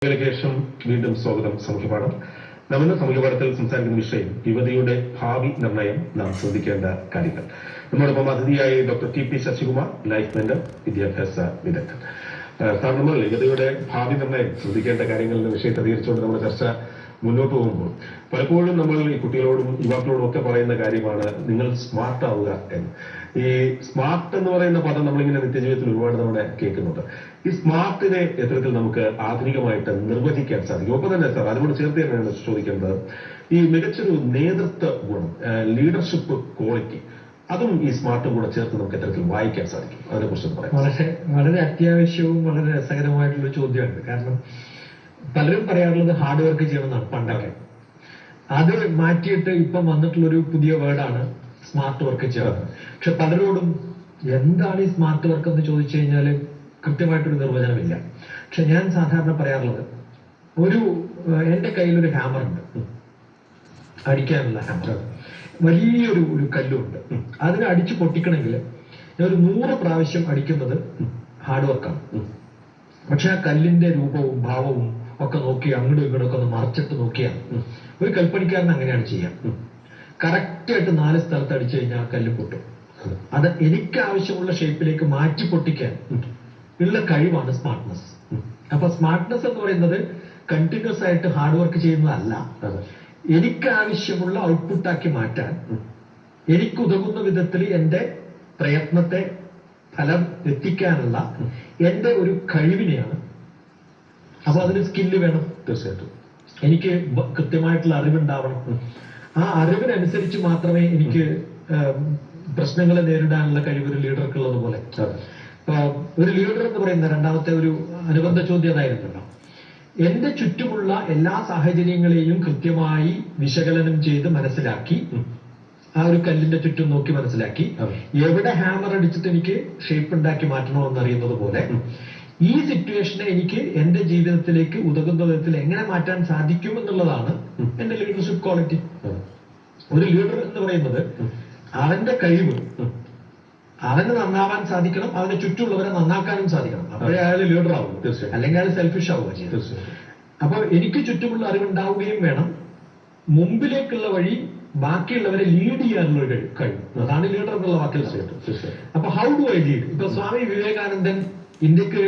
ശേഷം വീണ്ടും സ്വാഗതം സമൂഹപാഠം. നാം ഇന്ന് സമൂഹപാഠത്തിൽ സംസാരിക്കുന്ന വിഷയം യുവതിയുടെ ഭാവി നിർണയം നാം ശ്രദ്ധിക്കേണ്ട കാര്യങ്ങൾ. നമ്മോടൊപ്പം അതിഥിയായി doctor TP. Sasikumar, life mentor, വിദ്യാഭ്യാസ വിദഗ്ധൻ. സാർ, നമ്മൾ യുവതിയുടെ ഭാവി നിർണയം ശ്രദ്ധിക്കേണ്ട കാര്യങ്ങളുടെ വിഷയത്തെ തീർച്ചുകൊണ്ട് നമ്മുടെ ചർച്ച മുന്നോട്ട് പോകുമ്പോൾ പലപ്പോഴും നമ്മൾ ഈ കുട്ടികളോടും യുവാക്കളോടും ഒക്കെ പറയുന്ന കാര്യമാണ് നിങ്ങൾ സ്മാർട്ട് ആവുക എന്ന്. ഈ സ്മാർട്ട് എന്ന് പറയുന്ന പദം നമ്മളിങ്ങനെ നിത്യജീവിതത്തിൽ ഒരുപാട് തവണ കേൾക്കുന്നുണ്ട്. ഈ സ്മാർട്ടിനെ എത്തരത്തിൽ നമുക്ക് ആധുനികമായിട്ട് നിർവചിക്കാൻ സാധിക്കും? ഒപ്പം തന്നെ സാർ, അതുകൊണ്ട് ചേർത്ത് തന്നെയാണ് ചോദിക്കേണ്ടത്, ഈ മികച്ചൊരു നേതൃത്വ ഗുണം, ലീഡർഷിപ്പ് ക്വാളിറ്റി, അതും ഈ സ്മാർട്ടും കൂടെ ചേർത്ത് നമുക്ക് എത്തരത്തിൽ വായിക്കാൻ സാധിക്കും? അതിനെക്കുറിച്ച് പറയാം. വളരെ അത്യാവശ്യവും വളരെ രസകരമായിട്ടുള്ള ചോദ്യമാണ്. കാരണം പലരും പറയാറുള്ളത് ഹാർഡ് വർക്ക് ചെയ്യണമെന്നാണ് പണ്ടൊക്കെ. അത് മാറ്റിയിട്ട് ഇപ്പം വന്നിട്ടുള്ളൊരു പുതിയ വേർഡാണ് സ്മാർട്ട് വർക്ക് ചെയ്യണം. പക്ഷെ പലരോടും എന്താണ് ഈ സ്മാർട്ട് വർക്ക് എന്ന് ചോദിച്ചു കഴിഞ്ഞാൽ കൃത്യമായിട്ടൊരു നിർവചനമില്ല. പക്ഷെ ഞാൻ സാധാരണ പറയാറുള്ളത്, എന്റെ കയ്യിലൊരു ഹാമർ ഉണ്ട്, അടിക്കാനുള്ള ഹാമർ, വലിയൊരു കല്ലുണ്ട്. അതിനെ അടിച്ചു പൊട്ടിക്കണമെങ്കിൽ ഞാൻ ഒരു 100 പ്രാവശ്യം അടിക്കുന്നത് ഹാർഡ് വർക്കാണ്. പക്ഷെ ആ കല്ലിന്റെ രൂപവും ഭാവവും ഒക്കെ നോക്കി അങ്ങോട്ടും ഇങ്ങോട്ടൊക്കെ ഒന്ന് മറച്ചിട്ട് നോക്കിയാൽ ഒരു കൽപ്പണിക്കാരൻ അങ്ങനെയാണ് ചെയ്യാം. കറക്റ്റായിട്ട് 4 സ്ഥലത്ത് അടിച്ചു കഴിഞ്ഞാൽ ആ കല്ല് പൊട്ടും. അത് എനിക്ക് ആവശ്യമുള്ള ഷേപ്പിലേക്ക് മാറ്റി പൊട്ടിക്കാൻ ഉള്ള കഴിവാണ് സ്മാർട്ട്നെസ്. അപ്പൊ സ്മാർട്ട്നെസ് എന്ന് പറയുന്നത് കണ്ടിന്യൂസ് ആയിട്ട് ഹാർഡ് വർക്ക് ചെയ്യുന്നതല്ല, എനിക്ക് ആവശ്യമുള്ള ഔട്ട്പുട്ടാക്കി മാറ്റാൻ എനിക്ക് ഉതകുന്ന വിധത്തിൽ എന്റെ പ്രയത്നത്തെ ഫലം എത്തിക്കാനുള്ള എന്റെ ഒരു കഴിവിനെയാണ്. അപ്പൊ അതിന് സ്കില്ല് വേണം. തീർച്ചയായിട്ടും എനിക്ക് കൃത്യമായിട്ടുള്ള അറിവുണ്ടാവണം. ആ അറിവിനനുസരിച്ച് മാത്രമേ എനിക്ക് പ്രശ്നങ്ങളെ നേരിടാനുള്ള കഴിവ് ഒരു ലീഡർക്കുള്ളത് പോലെ. ഒരു ലീഡർ എന്ന് പറയുന്ന രണ്ടാമത്തെ ഒരു അനുബന്ധ ചോദ്യം അതായിരുന്നല്ലോ. എന്റെ ചുറ്റുമുള്ള എല്ലാ സാഹചര്യങ്ങളെയും കൃത്യമായി വിശകലനം ചെയ്ത് മനസ്സിലാക്കി, ആ ഒരു കല്ലിന്റെ ചുറ്റും നോക്കി മനസ്സിലാക്കി എവിടെ ഹാമർ അടിച്ചിട്ട് എനിക്ക് ഷേപ്പ് ഉണ്ടാക്കി മാറ്റണമെന്ന് അറിയുന്നത് പോലെ ഈ സിറ്റുവേഷനെ എനിക്ക് എന്റെ ജീവിതത്തിലേക്ക് ഉതകുന്ന വിധത്തിൽ എങ്ങനെ മാറ്റാൻ സാധിക്കും എന്നുള്ളതാണ് എന്റെ ലീഡർഷിപ്പ് ക്വാളിറ്റി. ഒരു ലീഡർ എന്ന് പറയുന്നത് അവന്റെ കഴിവ്, അവന് നന്നാവാൻ സാധിക്കണം, അവന്റെ ചുറ്റുമുള്ളവരെ നന്നാക്കാനും സാധിക്കണം. അപ്പോഴേ അയാൾ ലീഡർ ആവും, അല്ലെങ്കിൽ അയാൾ സെൽഫിഷ് ആവുക ചെയ്യും. അപ്പൊ എനിക്ക് ചുറ്റുമുള്ള അറിവുണ്ടാവുകയും വേണം, മുമ്പിലേക്കുള്ള വഴി ബാക്കിയുള്ളവരെ ലീഡ് ചെയ്യാനുള്ള ഒരു കഴിവ്. അതാണ് ലീഡർ എന്നുള്ള വാക്കിൽ. അപ്പൊ ഹൗ ഡു ഐ ലീഡ്? ഇപ്പൊ സ്വാമി വിവേകാനന്ദൻ ഇന്ത്യക്ക്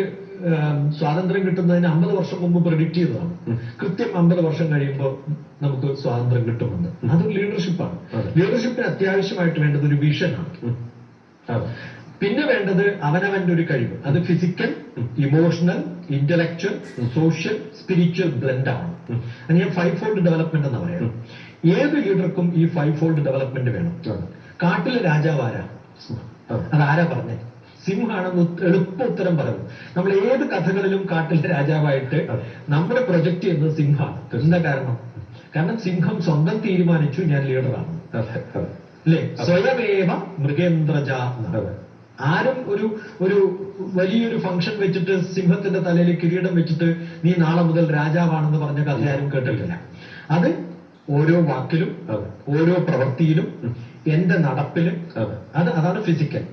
സ്വാതന്ത്ര്യം കിട്ടുന്നതിന് 50 വർഷം മുമ്പ് പ്രെഡിക്റ്റ് ചെയ്തതാണ്. കൃത്യം 50 വർഷം കഴിയുമ്പോൾ നമുക്ക് സ്വാതന്ത്ര്യം കിട്ടുമെന്ന്. അതൊരു ലീഡർഷിപ്പാണ്. ലീഡർഷിപ്പിന് അത്യാവശ്യമായിട്ട് വേണ്ടത് ഒരു വിഷനാണ്. പിന്നെ വേണ്ടത് അവനവന്റെ ഒരു കഴിവ്. അത് physical, emotional, intellectual, social, spiritual ബ്ലെൻഡാണ്. അത് ഞാൻ 5 ഫോൾഡ് ഡെവലപ്മെന്റ് എന്ന് പറയാം. ഏത് ലീഡർക്കും ഈ 5 ഫോൾഡ് ഡെവലപ്മെന്റ് വേണം. കാട്ടിലെ രാജാവാരാ? അതാരാ പറഞ്ഞേ? സിംഹാണെന്ന് എളുപ്പ ഉത്തരം പറയുന്നു. നമ്മൾ ഏത് കഥകളിലും കാട്ടിലെ രാജാവായിട്ട് നമ്മൾ പ്രൊജക്ട് ചെയ്യുന്നത് സിംഹമാണ്. എന്താ കാരണം? കാരണം സിംഹം സ്വന്തം തീരുമാനിച്ചു ഞാൻ ലീഡറാണ്, അല്ലേ? സ്വയമേവ മൃഗേന്ദ്രജ. ആരും ഒരു വലിയൊരു ഫംഗ്ഷൻ വെച്ചിട്ട് സിംഹത്തിന്റെ തലയിൽ കിരീടം വെച്ചിട്ട് നീ നാളെ മുതൽ രാജാവാണെന്ന് പറഞ്ഞ കഥ ആരും കേട്ടിട്ടില്ല. അത് ഓരോ വാക്കിലും ഓരോ പ്രവൃത്തിയിലും എന്റെ നടപ്പിലും അതാണ് ഫിസിക്കൽ.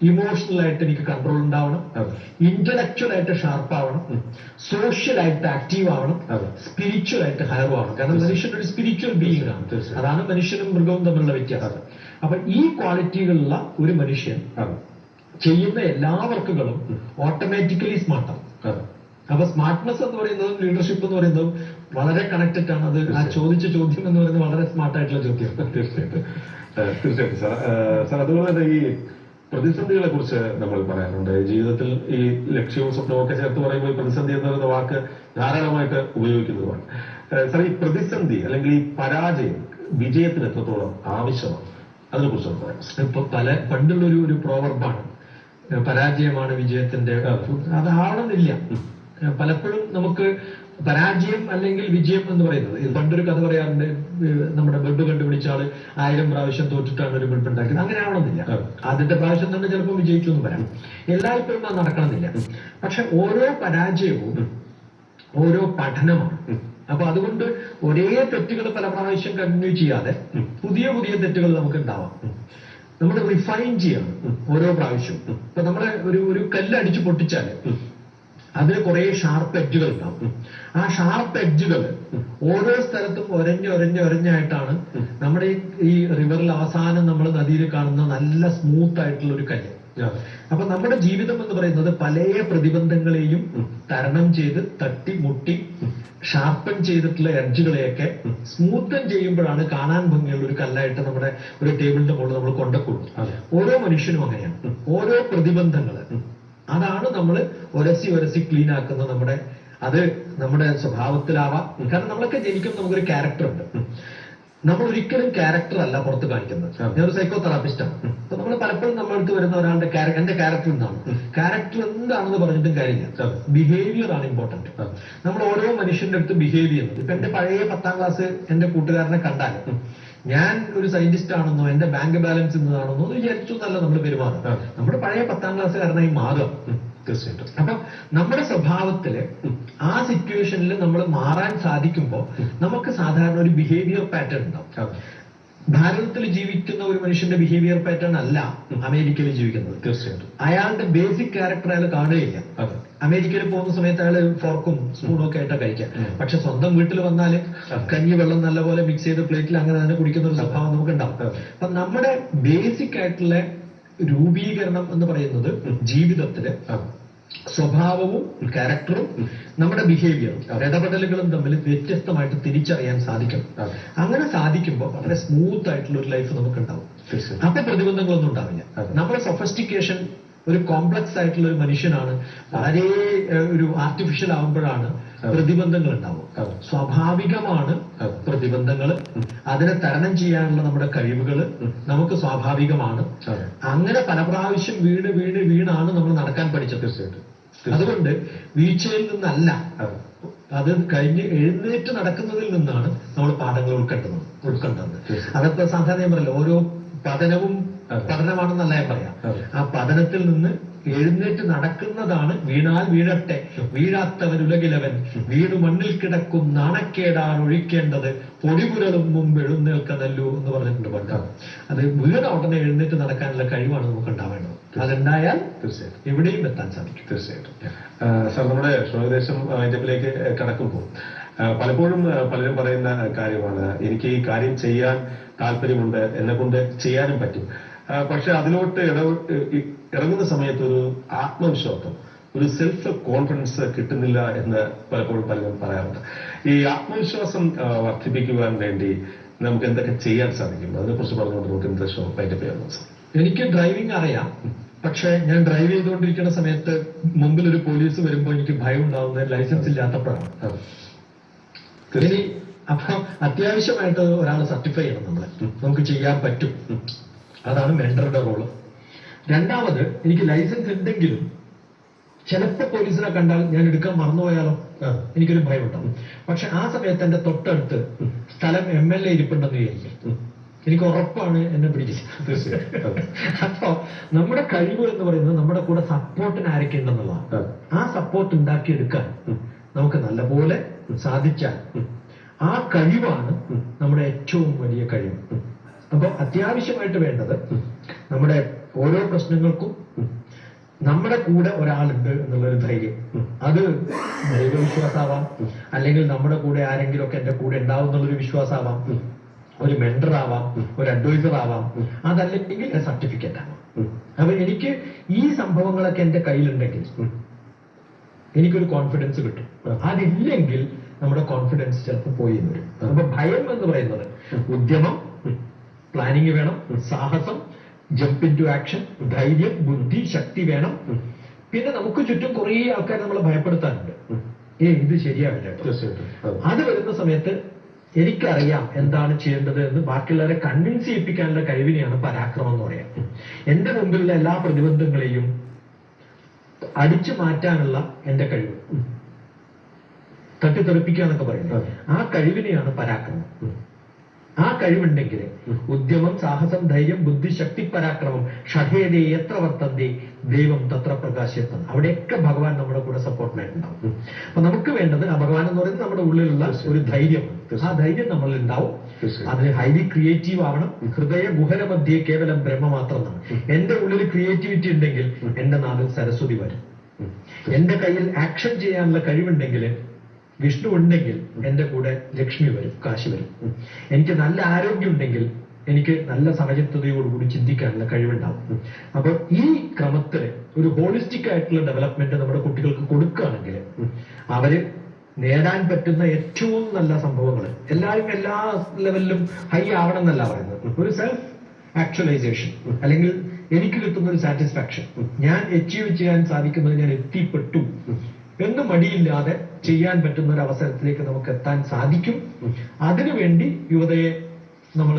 ഇമോഷണൽ ആയിട്ട് എനിക്ക് കൺട്രോൾ ഉണ്ടാവണം, ഇന്റലക്ച്വൽ ആയിട്ട് ഷാർപ്പ് ആവണം, സോഷ്യൽ ആയിട്ട് ആക്റ്റീവ് ആവണം, സ്പിരിച്വൽ ആയിട്ട് ഹയർ ആവണം. കാരണം മനുഷ്യൻ ഒരു സ്പിരിച്വൽ ബീയിങ് ആണ്. അതാണ് മനുഷ്യനും മൃഗവും തമ്മിലുള്ള വ്യത്യാസം. അപ്പൊ ഈ ക്വാളിറ്റികളുള്ള ഒരു മനുഷ്യൻ ചെയ്യുന്ന എല്ലാ വർക്കുകളും ഓട്ടോമാറ്റിക്കലി സ്മാർട്ടാണ്. അപ്പൊ സ്മാർട്ട്നെസ് എന്ന് പറയുന്നതും ലീഡർഷിപ്പ് എന്ന് പറയുന്നതും വളരെ കണക്റ്റഡ് ആണ്. അത് ആ ചോദിച്ച ചോദ്യം എന്ന് പറയുന്നത് വളരെ സ്മാർട്ടായിട്ടുള്ള ചോദ്യം. തീർച്ചയായിട്ടും സാർ, അതുപോലെ തന്നെ ഈ പ്രതിസന്ധികളെ കുറിച്ച് നമ്മൾ പറയാറുണ്ട്. ജീവിതത്തിൽ ഈ ലക്ഷ്യവും സ്വപ്നവും ഒക്കെ ചേർത്ത് പറയുമ്പോൾ ഈ പ്രതിസന്ധി എന്ന് പറയുന്ന വാക്ക് ധാരാളമായിട്ട് ഉപയോഗിക്കുന്നതുമാണ്. സാർ, ഈ പ്രതിസന്ധി അല്ലെങ്കിൽ ഈ പരാജയം വിജയത്തിന് എത്രത്തോളം ആവശ്യമാണ്? അതിനെ കുറിച്ച് പറയാം. ഇപ്പൊ പണ്ടുള്ളൊരു പ്രോവർബാണ്, പരാജയമാണ് വിജയത്തിന്റെ. അതാവണമെന്നില്ല. പലപ്പോഴും നമുക്ക് പരാജയം അല്ലെങ്കിൽ വിജയം എന്ന് പറയുന്നത്, പണ്ടൊരു കഥ പറയാറുണ്ട്, നമ്മുടെ ബെഡ് കണ്ടുപിടിച്ച ആള് 1000 പ്രാവശ്യം തോറ്റിട്ടാണ് ഒരു ബെഡ് ഉണ്ടാക്കുന്നത്. അങ്ങനെ ആവണമെന്നില്ല. ആദ്യത്തെ പ്രാവശ്യം തന്നെ ചിലപ്പോൾ വിജയിച്ചു എന്ന് പറയാം. എല്ലായ്പ്പോഴും അത് നടക്കണമെന്നില്ല. പക്ഷെ ഓരോ പരാജയവും ഓരോ പഠനമാണ്. അപ്പൊ അതുകൊണ്ട് ഒരേ തെറ്റുകൾ പല പ്രാവശ്യം കണ്ടിന്യൂ ചെയ്യാതെ പുതിയ പുതിയ തെറ്റുകൾ നമുക്ക് ഉണ്ടാവാം. നമ്മൾ റിഫൈൻ ചെയ്യണം ഓരോ പ്രാവശ്യവും. ഇപ്പൊ നമ്മളെ ഒരു കല്ല് അടിച്ചു പൊട്ടിച്ചാല് അതിന് കുറെ ഷാർപ്പ് എഡ്ജുകൾ ഉണ്ടാവും. ആ ഷാർപ്പ് എഡ്ജുകൾ ഓരോ സ്ഥലത്തും ഒരഞ്ഞായിട്ടാണ് നമ്മുടെ ഈ റിവറിൽ അവസാനം നമ്മൾ നദിയിൽ കാണുന്ന നല്ല സ്മൂത്ത് ആയിട്ടുള്ള ഒരു കല്ല്. അപ്പൊ നമ്മുടെ ജീവിതം എന്ന് പറയുന്നത് പല പ്രതിബന്ധങ്ങളെയും തരണം ചെയ്ത് തട്ടി മുട്ടി ഷാർപ്പൻ ചെയ്തിട്ടുള്ള എഡ്ജുകളെയൊക്കെ സ്മൂത്തൻ ചെയ്യുമ്പോഴാണ് കാണാൻ ഭംഗിയുള്ള ഒരു കല്ലായിട്ട് നമ്മുടെ ഒരു ടേബിളിന്റെ മുകളിൽ നമ്മൾ കൊണ്ടുകൊള്ളു. ഓരോ മനുഷ്യനും അങ്ങനെയാണ്. ഓരോ പ്രതിബന്ധങ്ങള് അതാണ് നമ്മൾ ഒരസി ക്ലീൻ ആക്കുന്ന അത് നമ്മുടെ സ്വഭാവത്തിലാവാം. കാരണം നമ്മളൊക്കെ ജനിക്കുമ്പോൾ നമുക്കൊരു ക്യാരക്ടർ ഉണ്ട്. നമ്മൾ ഒരിക്കലും ക്യാരക്ടർ അല്ല പുറത്ത് കാണിക്കുന്നത്. ഞാനൊരു സൈക്കോ തെറാപ്പിസ്റ്റാണ്. അപ്പൊ നമ്മൾ പലപ്പോഴും നമ്മളടുത്ത് വരുന്ന ഒരാളുടെ എന്റെ ക്യാരക്ടർ എന്താണ്, ക്യാരക്ടർ എന്താണെന്ന് പറഞ്ഞിട്ടും കാര്യമില്ല. ബിഹേവിയർ ആണ് ഇമ്പോർട്ടന്റ്. നമ്മൾ ഓരോ മനുഷ്യന്റെ അടുത്ത് ബിഹേവ് ചെയ്യുന്നത്. ഇപ്പൊ എന്റെ പഴയ 10ാം ക്ലാസ് എന്റെ കൂട്ടുകാരനെ കണ്ടാൽ ഞാൻ ഒരു സയന്റിസ്റ്റ് ആണെന്നോ എന്റെ ബാങ്ക് ബാലൻസ് ഇന്നതാണെന്നോ വിചാരിച്ചു എന്നല്ല നമ്മൾ പെരുമാറും. നമ്മുടെ പഴയ 10ാം ക്ലാസ്സുകാരനായി മാറുക. തീർച്ചയായിട്ടും. അപ്പൊ നമ്മുടെ സ്വഭാവത്തില് ആ സിറ്റുവേഷനിൽ നമ്മൾ മാറാൻ സാധിക്കുമ്പോൾ നമുക്ക് സാധാരണ ഒരു ബിഹേവിയർ പാറ്റേൺ ഉണ്ടാവും. ഭാരതത്തിൽ ജീവിക്കുന്ന ഒരു മനുഷ്യന്റെ ബിഹേവിയർ പാറ്റേൺ അല്ല അമേരിക്കയിൽ ജീവിക്കുന്നത്. തീർച്ചയായിട്ടും. അയാളുടെ ബേസിക് ക്യാരക്ടർ അയാൾ കാണുകയില്ല. അമേരിക്കയിൽ പോകുന്ന സമയത്ത് അയാൾ ഫോർക്കും സ്പൂണും ഒക്കെ ആയിട്ടാ കഴിക്കാം. പക്ഷെ സ്വന്തം വീട്ടിൽ വന്നാല് കഞ്ഞി വെള്ളം നല്ലപോലെ മിക്സ് ചെയ്ത് പ്ലേറ്റിൽ അങ്ങനെ തന്നെ കുടിക്കുന്ന ഒരു സ്വഭാവം നമുക്ക് ഉണ്ടാവും. അപ്പൊ നമ്മുടെ ബേസിക് ആയിട്ടുള്ള രൂപീകരണം എന്ന് പറയുന്നത് ജീവിതത്തില് സ്വഭാവവും ക്യാരക്ടറും നമ്മുടെ ബിഹേവിയറും ഇടപെടലുകളും തമ്മിൽ വ്യത്യസ്തമായിട്ട് തിരിച്ചറിയാൻ സാധിക്കണം. അങ്ങനെ സാധിക്കുമ്പോൾ വളരെ സ്മൂത്ത് ആയിട്ടുള്ള ഒരു ലൈഫ് നമുക്ക് ഉണ്ടാവും. അപ്പൊ പ്രതിബന്ധങ്ങളൊന്നും ഉണ്ടാവില്ല. നമ്മുടെ സൊഫിസ്റ്റിക്കേഷൻ ഒരു കോംപ്ലക്സ് ആയിട്ടുള്ള ഒരു മനുഷ്യനാണ്. വളരെ ഒരു ആർട്ടിഫിഷ്യൽ ആവുമ്പോഴാണ് പ്രതിബന്ധങ്ങൾ ഉണ്ടാവും. സ്വാഭാവികമാണ് പ്രതിബന്ധങ്ങൾ. അതിനെ തരണം ചെയ്യാനുള്ള നമ്മുടെ കഴിവുകൾ നമുക്ക് സ്വാഭാവികമാണ്. അങ്ങനെ പല പ്രാവശ്യം വീണാണ് നമ്മൾ നടക്കാൻ പഠിച്ചത്. അതുകൊണ്ട് വീഴ്ചയിൽ നിന്നല്ല, അത് കഴിഞ്ഞ് എഴുന്നേറ്റ് നടക്കുന്നതിൽ നിന്നാണ് നമ്മൾ പാഠങ്ങൾ ഉൾക്കൊണ്ടത്. അതൊക്കെ സാധാരണ ഞാൻ പറയല്ലോ, ഓരോ പതനവും പഠനമാണെന്നല്ല ഞാൻ പറയാം. ആ പഠനത്തിൽ നിന്ന് എഴുന്നേറ്റ് നടക്കുന്നതാണ് വീണാൽ വീഴട്ടെ വീഴാത്തവനുലകിലവൻ വീണു മണ്ണിൽ കിടക്കും നാണക്കേടാണ് ഒഴിക്കേണ്ടത് പൊടിപുരളും മുമ്പ് എഴുന്നേൽക്കനല്ലു എന്ന് പറഞ്ഞിട്ടുണ്ട് പണ്ട്. അത് വീണ ഉടനെ എഴുന്നേറ്റ് നടക്കാനുള്ള കഴിവാണ് നമുക്ക് ഉണ്ടാവേണ്ടത്. അതുണ്ടായാൽ തീർച്ചയായിട്ടും എവിടെയും എത്താൻ സാധിക്കും. തീർച്ചയായിട്ടും. സാർ, നമ്മുടെ ഷോദേശം വൈൻഡപ്പിലേക്ക് കടക്കുമ്പോൾ പലപ്പോഴും പലരും പറയുന്ന കാര്യമാണ്, എനിക്ക് ഈ കാര്യം ചെയ്യാൻ താല്പര്യമുണ്ട്, എന്നെ കൊണ്ട് ചെയ്യാനും പറ്റും. പക്ഷെ അതിലോട്ട് ഇറങ്ങുന്ന സമയത്ത് ഒരു ആത്മവിശ്വാസം, ഒരു സെൽഫ് കോൺഫിഡൻസ് കിട്ടുന്നില്ല എന്ന് പലപ്പോഴും പലരും പറയാറുണ്ട്. ഈ ആത്മവിശ്വാസം വർദ്ധിപ്പിക്കുവാൻ വേണ്ടി നമുക്ക് എന്തൊക്കെ ചെയ്യാൻ സാധിക്കും? അതിനെക്കുറിച്ച് പറഞ്ഞുകൊണ്ട് നമുക്ക് ഇന്നത്തെ ഷോ വൈൻഡപ്പ് ചെയ്യാം. എനിക്ക് ഡ്രൈവിംഗ് അറിയാം. പക്ഷെ ഞാൻ ഡ്രൈവ് ചെയ്തുകൊണ്ടിരിക്കുന്ന സമയത്ത് മുമ്പിൽ ഒരു പോലീസ് വരുമ്പോൾ എനിക്ക് ഭയം ഉണ്ടാവുന്നത് ലൈസൻസ് ഇല്ലാത്തപ്പോഴാണ്. ഇനി അപ്പൊ അത്യാവശ്യമായിട്ട് ഒരാൾ സർട്ടിഫൈ ചെയ്യണം. നമുക്ക് ചെയ്യാൻ പറ്റും. അതാണ് മെന്ററുടെ റോള്. രണ്ടാമത്, എനിക്ക് ലൈസൻസ് ഉണ്ടെങ്കിലും ചിലപ്പോ പോലീസിനെ കണ്ടാൽ ഞാൻ എടുക്കാൻ മറന്നുപോയാലോ എനിക്കൊരു ഭയം ഉണ്ടാവും. പക്ഷെ ആ സമയത്ത് എന്റെ തൊട്ടടുത്ത് സ്ഥലം MLA ഇരിപ്പുണ്ടെന്ന് വിചാരിക്കും, എനിക്ക് ഉറപ്പാണ് എന്നെ പിടിക്കുക. അപ്പോ നമ്മുടെ കഴിവ് എന്ന് പറയുന്നത് നമ്മുടെ കൂടെ സപ്പോർട്ടിന് ആരൊക്കെ ഉണ്ടെന്നുള്ളതാണ്. ആ സപ്പോർട്ട് ഉണ്ടാക്കിയെടുക്കാൻ നമുക്ക് നല്ലപോലെ സാധിച്ചാൽ ആ കഴിവാണ് നമ്മുടെ ഏറ്റവും വലിയ കഴിവ്. അപ്പൊ അത്യാവശ്യമായിട്ട് വേണ്ടത് നമ്മുടെ ഓരോ പ്രശ്നങ്ങൾക്കും നമ്മുടെ കൂടെ ഒരാളുണ്ട് എന്നുള്ളൊരു ധൈര്യം. അത് ദൈവവിശ്വാസമാവാം, അല്ലെങ്കിൽ നമ്മുടെ കൂടെ ആരെങ്കിലും ഒക്കെ എന്റെ കൂടെ ഉണ്ടാവും എന്നുള്ളൊരു വിശ്വാസമാവാം, ഒരു മെന്റർ ആവാം, ഒരു അഡ്വൈസർ ആവാം, അതല്ലെങ്കിൽ സർട്ടിഫിക്കറ്റ് ആവാം. അപ്പൊ എനിക്ക് ഈ സംഭവങ്ങളൊക്കെ എന്റെ കയ്യിലുണ്ടെങ്കിൽ എനിക്കൊരു കോൺഫിഡൻസ് കിട്ടും. അതില്ലെങ്കിൽ നമ്മുടെ കോൺഫിഡൻസ് ചിലപ്പോൾ പോയി എന്ന് വരും. അപ്പൊ ഭയം എന്ന് പറയുന്നത് ഉദ്യമം, പ്ലാനിങ് വേണം, സാഹസം, ജമ്പ് ഇൻ ടു ആക്ഷൻ, ധൈര്യം, ബുദ്ധി, ശക്തി വേണം. പിന്നെ നമുക്ക് ചുറ്റും കുറേ ആൾക്കാർ നമ്മളെ ഭയപ്പെടുത്താനുണ്ട്. ഇത് ശരിയാവില്ല. അത് വരുന്ന സമയത്ത് എനിക്കറിയാം എന്താണ് ചെയ്യേണ്ടത് എന്ന് ബാക്കിയുള്ളവരെ കൺവിൻസ് ചെയ്യിപ്പിക്കാനുള്ള കഴിവിനെയാണ് പരാക്രമം എന്ന് പറയാം. എന്റെ മുമ്പിലുള്ള എല്ലാ പ്രതിബന്ധങ്ങളെയും അടിച്ചു മാറ്റാനുള്ള എന്റെ കഴിവ്, തട്ടിത്തെറിപ്പിക്കുക എന്നൊക്കെ പറയുന്നത്, ആ കഴിവിനെയാണ് പരാക്രമം. ആ കഴിവുണ്ടെങ്കിൽ ഉദ്യമം, സാഹസം, ധൈര്യം, ബുദ്ധി, ശക്തി, പരാക്രമം ഷഠേതേ എത്ര വർത്തന്തേ ദൈവം തത്ര പ്രകാശത്തം. അവിടെയൊക്കെ ഭഗവാൻ നമ്മുടെ കൂടെ സപ്പോർട്ടിനായിട്ടുണ്ടാവും. അപ്പൊ നമുക്ക് വേണ്ടത് ആ ഭഗവാൻ എന്ന് പറയുന്നത് നമ്മുടെ ഉള്ളിലുള്ള ഒരു ധൈര്യം. ആ ധൈര്യം നമ്മളിൽ ഉണ്ടാവും. അതിന് ഹൈലി ക്രിയേറ്റീവ് ആവണം. ഹൃദയ ഗുഹര മധ്യേ കേവലം ബ്രഹ്മ മാത്രം എന്നാണ്. എന്റെ ഉള്ളിൽ ക്രിയേറ്റിവിറ്റി ഉണ്ടെങ്കിൽ എന്റെ നാവിൽ സരസ്വതി വരും. എന്റെ കയ്യിൽ ആക്ഷൻ ചെയ്യാനുള്ള കഴിവുണ്ടെങ്കിൽ, വിഷ്ണു ഉണ്ടെങ്കിൽ എന്റെ കൂടെ ലക്ഷ്മി വരും, കാശി വരും. എനിക്ക് നല്ല ആരോഗ്യം ഉണ്ടെങ്കിൽ എനിക്ക് നല്ല സമചിത്തതയോടുകൂടി ചിന്തിക്കാനുള്ള കഴിവുണ്ടാവും. അപ്പൊ ഈ ക്രമത്തിൽ ഒരു ഹോളിസ്റ്റിക് ആയിട്ടുള്ള ഡെവലപ്മെന്റ് നമ്മുടെ കുട്ടികൾക്ക് കൊടുക്കുകയാണെങ്കിൽ അവര് നേടാൻ പറ്റുന്ന ഏറ്റവും നല്ല സംഭവങ്ങൾ, എല്ലാവരും എല്ലാ ലെവലിലും ഹൈ ആവണം എന്നല്ല പറയുന്നത്, ഒരു സെൽഫ് ആക്ച്വലൈസേഷൻ അല്ലെങ്കിൽ എനിക്ക് കിട്ടുന്ന ഒരു സാറ്റിസ്ഫാക്ഷൻ, ഞാൻ അച്ചീവ് ചെയ്യാൻ സാധിക്കുന്നത് ഞാൻ എത്തിപ്പെട്ടു എന്ന് മടിയില്ലാതെ ചെയ്യാൻ പറ്റുന്ന ഒരു അവസരത്തിലേക്ക് നമുക്ക് എത്താൻ സാധിക്കും. അതിനുവേണ്ടി യുവതയെ നമ്മൾ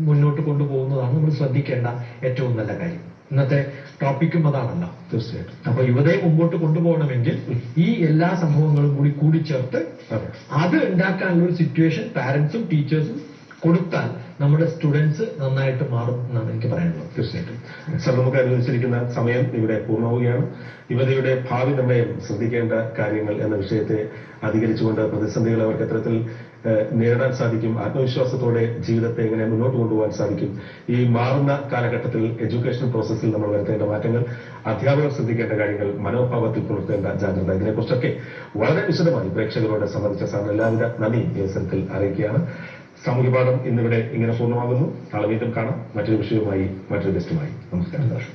മുന്നോട്ട് കൊണ്ടുപോകുന്നതാണ് നമ്മൾ ശ്രദ്ധിക്കേണ്ട ഏറ്റവും നല്ല കാര്യം. ഇന്നത്തെ ടോപ്പിക്കും അതാണല്ലോ. തീർച്ചയായിട്ടും. അപ്പൊ യുവതയെ മുമ്പോട്ട് കൊണ്ടുപോകണമെങ്കിൽ ഈ എല്ലാ സംഭവങ്ങളും കൂടി കൂടിച്ചേർത്ത് അത് ഉണ്ടാക്കാനുള്ള ഒരു സിറ്റുവേഷൻ പാരന്റ്സും ടീച്ചേഴ്സും കൊടുത്താൽ നമ്മുടെ സ്റ്റുഡൻസ് നന്നായിട്ട് മാറും എന്നാണ് എനിക്ക് പറയാനുള്ളത്. തീർച്ചയായിട്ടും. സർ, നമുക്ക് അനുവദിച്ചിരിക്കുന്ന സമയം ഇവിടെ പൂർണ്ണമാവുകയാണ്. യുവതയുടെ ഭാവി നിർണ്ണയം ശ്രദ്ധിക്കേണ്ട കാര്യങ്ങൾ എന്ന വിഷയത്തെ അധികരിച്ചുകൊണ്ട് പ്രതിസന്ധികളെ അവർക്ക് എത്തരത്തിൽ നേരിടാൻ സാധിക്കും, ആത്മവിശ്വാസത്തോടെ ജീവിതത്തെ എങ്ങനെ മുന്നോട്ട് കൊണ്ടുപോകാൻ സാധിക്കും, ഈ മാറുന്ന കാലഘട്ടത്തിൽ എഡ്യൂക്കേഷൻ പ്രോസസ്സിൽ നമ്മൾ വരുത്തേണ്ട മാറ്റങ്ങൾ, അധ്യാപകർ ശ്രദ്ധിക്കേണ്ട കാര്യങ്ങൾ, മനോഭാവത്തിൽ പുലർത്തേണ്ട ജാഗ്രത, ഇതിനെക്കുറിച്ചൊക്കെ വളരെ വിശദമായി പ്രേക്ഷകരോട് സംബന്ധിച്ച സാറിന് എല്ലാവിധ നന്ദിയും ഈ അവസരത്തിൽ അറിയിക്കുകയാണ്. സാമൂഹ്യപാഠം ഇന്നിവിടെ ഇങ്ങനെ പൂർണ്ണമാകുന്നു. നാളെ വീണ്ടും കാണാം മറ്റൊരു വിഷയവുമായി, മറ്റൊരു ഗസ്റ്റുമായി. നമസ്കാരം.